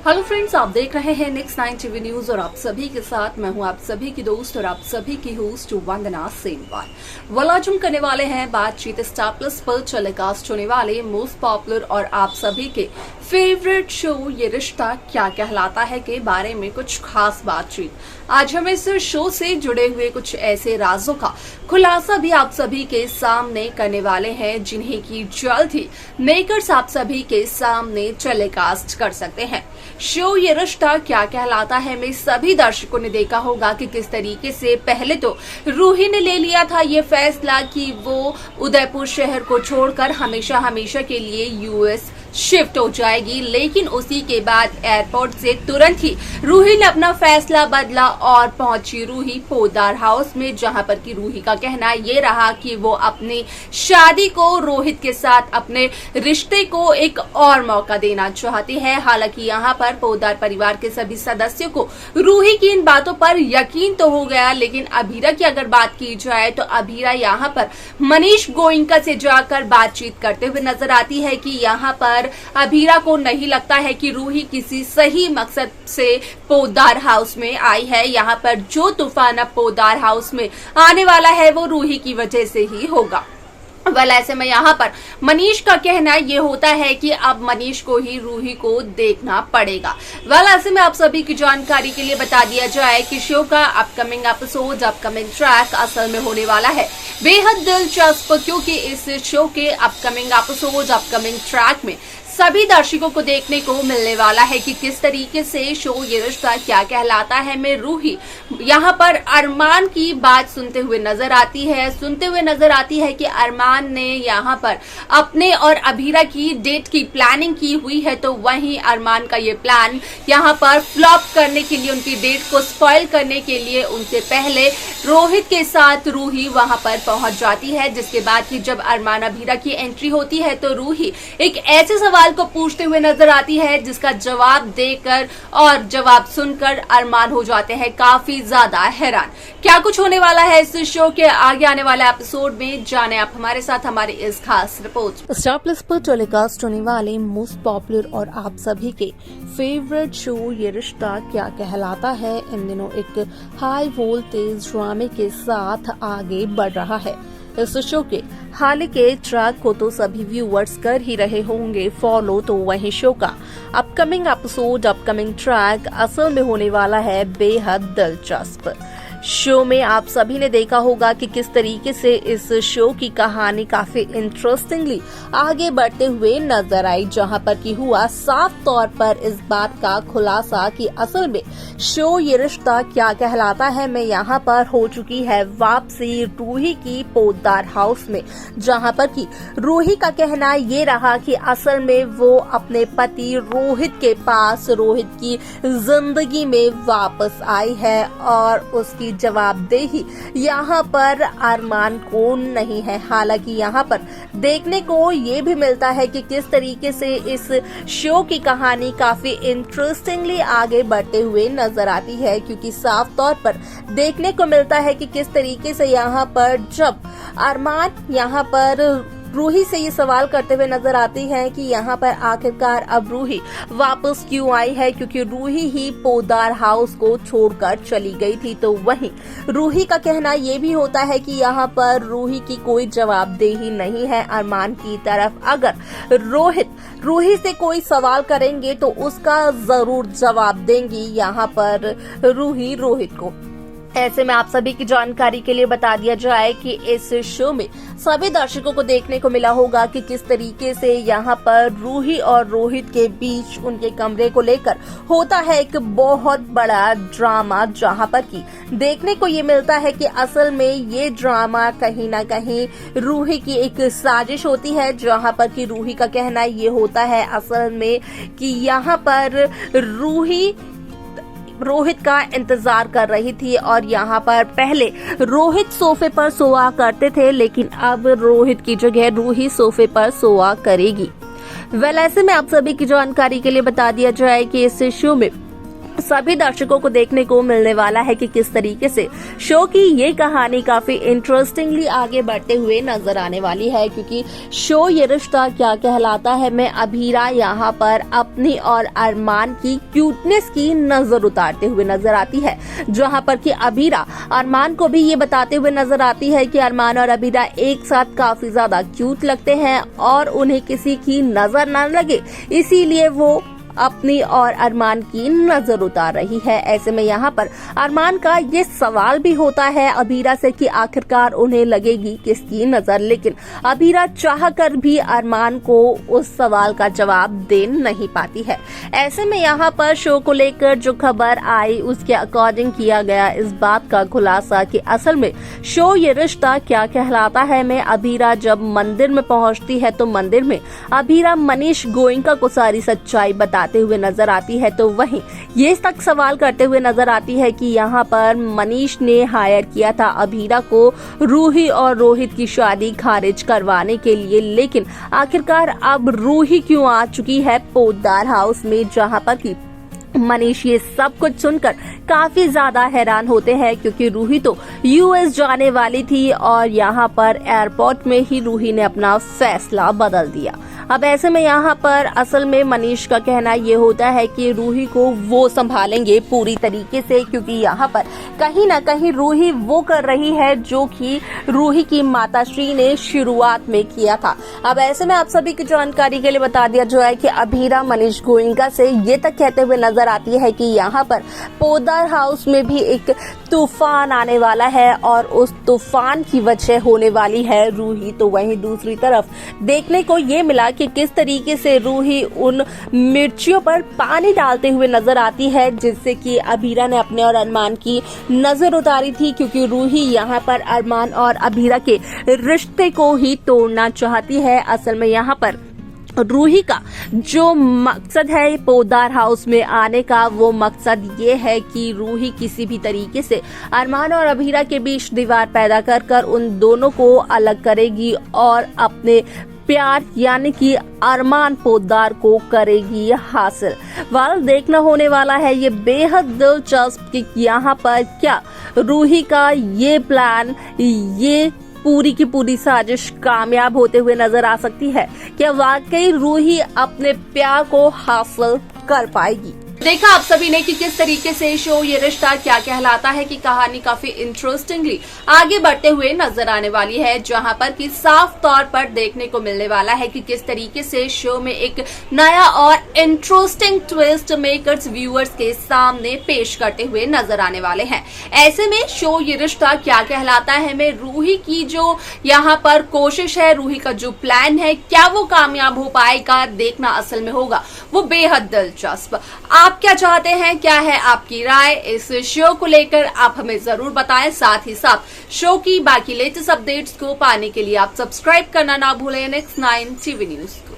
Hello friends, आप देख रहे हैं नेक्स्ट 9 टीवी न्यूज और आप सभी के साथ मैं हूं आप सभी की दोस्त और आप सभी की होस्ट वंदना सेनवाल। आज हम करने वाले हैं बातचीत स्टार प्लस पर टेलीकास्ट होने वाले मोस्ट पॉपुलर और आप सभी के फेवरेट शो ये रिश्ता क्या कहलाता है के बारे में कुछ खास बातचीत। आज हम इस शो से जुड़े हुए कुछ ऐसे राजों का खुलासा भी आप सभी के सामने करने वाले हैं जिन्हें की जल्द ही मेकर्स आप सभी के सामने टेलीकास्ट कर सकते हैं। शो ये रिश्ता क्या कहलाता है में सभी दर्शकों ने देखा होगा कि किस तरीके से पहले तो रूही ने ले लिया था ये फैसला कि वो उदयपुर शहर को छोड़कर हमेशा हमेशा के लिए यूएस शिफ्ट हो जाएगी, लेकिन उसी के बाद एयरपोर्ट से तुरंत ही रूही ने अपना फैसला बदला और पहुंची रूही पोद्दार हाउस में, जहां पर कि रूही का कहना ये रहा कि वो अपनी शादी को रोहित के साथ अपने रिश्ते को एक और मौका देना चाहती है। हालांकि यहां पर पोद्दार परिवार के सभी सदस्यों को रूही की इन बातों पर यकीन तो हो गया, लेकिन अभीरा की अगर बात की जाए तो अभीरा यहाँ पर मनीष गोयनका से जाकर बातचीत करते हुए नजर आती है कि यहाँ पर अभीरा को नहीं लगता है कि रूही किसी सही मकसद से पोद्दार हाउस में आई है। यहाँ पर जो तूफान अब पोद्दार हाउस में आने वाला है वो रूही की वजह से ही होगा। ऐसे में यहाँ पर मनीष का कहना ये होता है कि अब मनीष को ही रूही को देखना पड़ेगा। ऐसे में आप सभी की जानकारी के लिए बता दिया जाए कि शो का अपकमिंग एपिसोड, अपकमिंग ट्रैक असल में होने वाला है बेहद दिलचस्प, क्योंकि इस शो के अपकमिंग एपिसोड, अपकमिंग ट्रैक में सभी दर्शकों को देखने को मिलने वाला है कि किस तरीके से शो ये रिश्ता क्या कहलाता है में रूही यहाँ पर अरमान की बात सुनते हुए नजर आती है कि अरमान ने यहाँ पर अपने और अभीरा की डेट की प्लानिंग की हुई है, तो वहीं अरमान का ये प्लान यहाँ पर फ्लॉप करने के लिए, उनकी डेट को स्पॉइल करने के लिए उनसे पहले रोहित के साथ रूही वहां पर पहुंच जाती है। जिसके बाद की जब अरमान अभीरा की एंट्री होती है तो रूही एक ऐसे सवाल को पूछते हुए नजर आती है जिसका जवाब देकर और जवाब सुनकर अरमान हो जाते हैं काफी ज्यादा हैरान। क्या कुछ होने वाला है इस शो के आगे आने वाले एपिसोड में, जाने आप हमारे साथ हमारी इस खास रिपोर्ट। स्टार प्लस पर टेलीकास्ट होने वाले मोस्ट पॉपुलर और आप सभी के फेवरेट शो ये रिश्ता क्या कहलाता है इन दिनों एक हाई वोल्टेज ड्रामे के साथ आगे बढ़ रहा है। इस शो के हाल के ट्रैक को तो सभी व्यूअर्स कर ही रहे होंगे फॉलो, तो वहीं शो का अपकमिंग एपिसोड, अपकमिंग ट्रैक असल में होने वाला है बेहद दिलचस्प। शो में आप सभी ने देखा होगा कि किस तरीके से इस शो की कहानी काफी इंटरेस्टिंगली आगे बढ़ते हुए नजर आई, जहां पर कि हुआ साफ तौर पर इस बात का खुलासा कि असल में शो ये रिश्ता क्या कहलाता है में यहाँ पर हो चुकी है वापसी रूही की पोद्दार हाउस में, जहां पर कि रूही का कहना ये रहा कि असल में वो अपने पति रोहित के पास, रोहित की जिंदगी में वापस आई है और उसकी जवाबदेही यहाँ पर अरमान को नहीं है। हालांकि यहाँ पर देखने को ये भी मिलता है कि किस तरीके से इस शो की कहानी काफी इंटरेस्टिंगली आगे बढ़ते हुए नजर आती है, क्योंकि साफ तौर पर देखने को मिलता है कि किस तरीके से यहाँ पर जब अरमान यहाँ पर रूही से ये सवाल करते हुए नजर आती है कि यहाँ पर आखिरकार अब रूही वापस क्यों आई है, क्योंकि रूही ही पोद्दार हाउस को छोड़कर चली गई थी। तो वहीं रूही का कहना ये भी होता है कि यहाँ पर रूही की कोई जवाबदेही नहीं है अरमान की तरफ। अगर रोहित रूही से कोई सवाल करेंगे तो उसका जरूर जवाब देंगी यहाँ पर रूही रोहित को। ऐसे में आप सभी की जानकारी के लिए बता दिया जाए कि इस शो में सभी दर्शकों को देखने को मिला होगा कि किस तरीके से यहाँ पर रूही और रोहित के बीच उनके कमरे को लेकर होता है एक बहुत बड़ा ड्रामा, जहाँ पर कि देखने को ये मिलता है कि असल में ये ड्रामा कहीं ना कहीं रूही की एक साजिश होती है, जहाँ पर कि रूही का कहना ये होता है असल में कि यहाँ पर रूही रोहित का इंतजार कर रही थी और यहाँ पर पहले रोहित सोफे पर सोया करते थे, लेकिन अब रोहित की जगह रूही सोफे पर सोया करेगी। ऐसे में आप सभी की जानकारी के लिए बता दिया जाए कि इस शो में सभी दर्शकों को देखने को मिलने वाला है कि किस तरीके से शो की ये कहानी काफी इंटरेस्टिंगली आगे बढ़ते हुए नजर आने वाली है, क्योंकि शो ये रिश्ता क्या कहलाता है में अभीरा यहाँ पर अपनी और अरमान की क्यूटनेस की नजर उतारते हुए नजर आती है, जहाँ पर कि अभीरा अरमान को भी ये बताते हुए नजर आती है कि अरमान और अभीरा एक साथ काफी ज्यादा क्यूट लगते हैं और उन्हें किसी की नजर न लगे, इसीलिए वो अपनी और अरमान की नजर उतार रही है। ऐसे में यहाँ पर अरमान का ये सवाल भी होता है अभीरा से कि आखिरकार उन्हें लगेगी किसकी नजर, लेकिन अभीरा चाहकर भी अरमान को उस सवाल का जवाब दे नहीं पाती है। ऐसे में यहाँ पर शो को लेकर जो खबर आई उसके अकॉर्डिंग किया गया इस बात का खुलासा कि असल में शो ये रिश्ता क्या कहलाता है में अभीरा जब मंदिर में पहुंचती है तो मंदिर में अभीरा मनीष गोयनका को सारी सच्चाई बताते हुए नजर आती है, तो वहीं ये तक सवाल करते हुए नजर आती है कि यहाँ पर मनीष ने हायर किया था अभीरा को रूही और रोहित की शादी खारिज करवाने के लिए, लेकिन आखिरकार अब रूही क्यों आ चुकी है पोद्दार हाउस में, जहाँ पर की मनीष ये सब कुछ सुनकर काफी ज्यादा हैरान होते हैं, क्योंकि रूही तो यूएस जाने वाली थी और यहाँ पर एयरपोर्ट में ही रूही ने अपना फैसला बदल दिया। अब ऐसे में यहाँ पर असल में मनीष का कहना ये होता है कि रूही को वो संभालेंगे पूरी तरीके से, क्योंकि यहाँ पर कहीं ना कहीं रूही वो कर रही है जो कि रूही की माताश्री ने शुरुआत में किया था। अब ऐसे में आप सभी की जानकारी के लिए बता दिया जो है कि अभीरा मनीष गोयनका से ये तक कहते हुए नजर आती है कि यहाँ पर पोद्दार हाउस में भी एक तूफान आने वाला है और उस तूफान की वजह होने वाली है रूही। तो वहीं दूसरी तरफ देखने को ये मिला कि किस तरीके से रूही उन मिर्चियों पर पानी डालते हुए नजर आती है, जिससे कि अभीरा ने अपने और अरमान की नजर उतारी थी, क्योंकि रूही यहाँ पर अरमान और अभीरा के रिश्ते को ही तोड़ना चाहती है। असल में यहाँ पर रूही का जो मकसद है पोद्दार हाउस में आने का, वो मकसद ये है कि रूही किसी भी तरीके से अरमान और अभीरा के बीच दीवार पैदा कर उन दोनों को अलग करेगी और अपने प्यार यानी कि अरमान पोद्दार को करेगी हासिल। वाल देखना होने वाला है ये बेहद दिलचस्प कि यहाँ पर क्या रूही का ये प्लान, ये पूरी की पूरी साजिश कामयाब होते हुए नजर आ सकती है। क्या वाकई रूही अपने प्यार को हासिल कर पाएगी? देखा आप सभी ने कि किस तरीके से शो ये रिश्ता क्या कहलाता है कि कहानी काफी इंटरेस्टिंगली आगे बढ़ते हुए नजर आने वाली है, जहां पर कि साफ तौर पर देखने को मिलने वाला है कि किस तरीके से शो में एक नया और इंटरेस्टिंग ट्विस्ट मेकर्स व्यूअर्स के सामने पेश करते हुए नजर आने वाले हैं। ऐसे में शो ये रिश्ता क्या कहलाता है में रूही की जो यहाँ पर कोशिश है, रूही का जो प्लान है, क्या वो कामयाब हो पाएगा, देखना असल में होगा वो बेहद दिलचस्प। आप क्या चाहते हैं, क्या है आपकी राय इस शो को लेकर, आप हमें जरूर बताएं। साथ ही साथ शो की बाकी लेटेस्ट अपडेट्स को पाने के लिए आप सब्सक्राइब करना ना भूलें Next 9 TV न्यूज को।